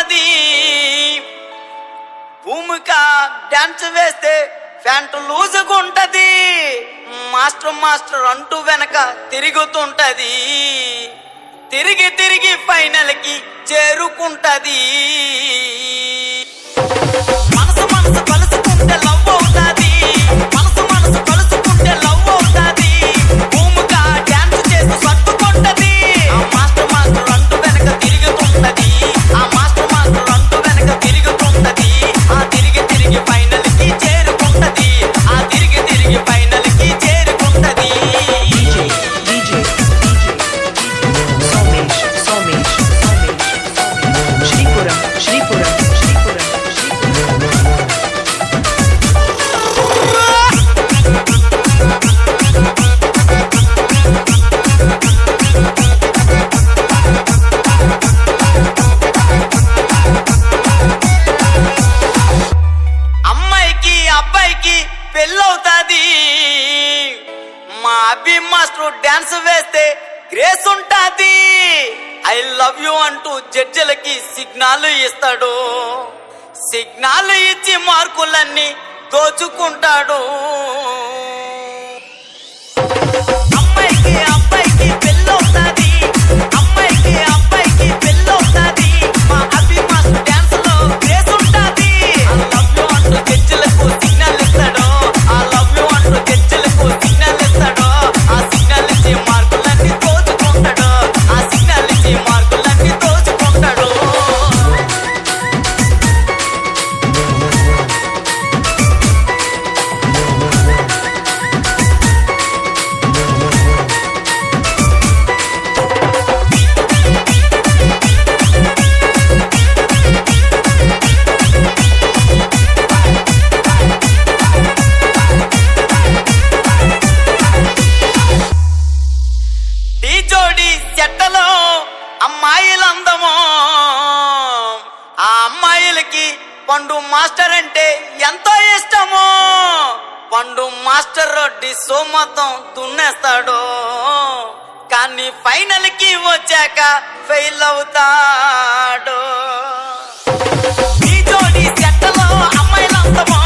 ఉంటది. భూమిక డాన్స్ వేస్తే pant లూజుకుంటది. Master master అంటూ వెనక తిరుగుతుంటది. తిరిగి తిరిగి ఫైనల్ కి చేరుకుంటది. మనసు మనసు కలుసుకుంటే లవ్ అవుతాది. మనసు మనసు కలుసుకుంటే లవ్ అవుతాది. భూమిక డాన్స్ చేసి సర్దుకుంటది. ఆ మాస్టర్ మాస్టర్ అంటూ వెనక తిరుగుతుంటది. ఆ మాస్టర్ మాస్టర్ అంటూ వెనక తిరుగుతుంటది. ఆ తిరిగి తిరిగి ఫైనల్ కి చేరుకుంటది. ఆ తిరిగి తిరిగి ఫైనల్ కి చేరుకుంటది. శ్రీపురం అమ్మాయికి అబ్బాయికి పెళ్ళవుతాది. మా అభి మాస్టర్ డాన్స్ వేస్తే గ్రేస్ ఉంటాది. ఐ లవ్ యూ అంటూ జడ్జిలకి సిగ్నల్ ఇస్తాడు. సిగ్నల్ ఇచ్చి మార్కులన్నీ దోచుకుంటాడు. అమ్మాయికి అబ్బాయికి పెళ్ళవుతాది. అమ్మాయికి అబ్బాయికి పెళ్ళవుతాది. మా అభి మాస్టర్ డాన్స్ లో గ్రేస్ ఉంటాది. I love you అంటూ జడ్జిలకు సిగ్నల్ ఇస్తాడు. I love you అంటూ జడ్జిలకు సిగ్నల్ ఇస్తాడు. ఆ సిగ్నల్ ఇచ్చి మార్కులన్నీ దోచుకుంటాడు. ఆ సిగ్నల్ ఇచ్చి మార్కులన్నీ దోచుకుంటాడు. ఢీ జోడి చెట్టలో అమ్మాయిలందమో. ఆ అమ్మాయిలకి పండు మాస్టర్ అంటే ఎంతో ఇష్టమో. పండు మాస్టర్ డిసో మొత్తం దున్నేస్తాడు. కానీ ఫైనల్ కి వచ్చాక ఫెయిల్ అవుతాడు. ఢీ జోడి చెట్టలో అమ్మాయిలందమో.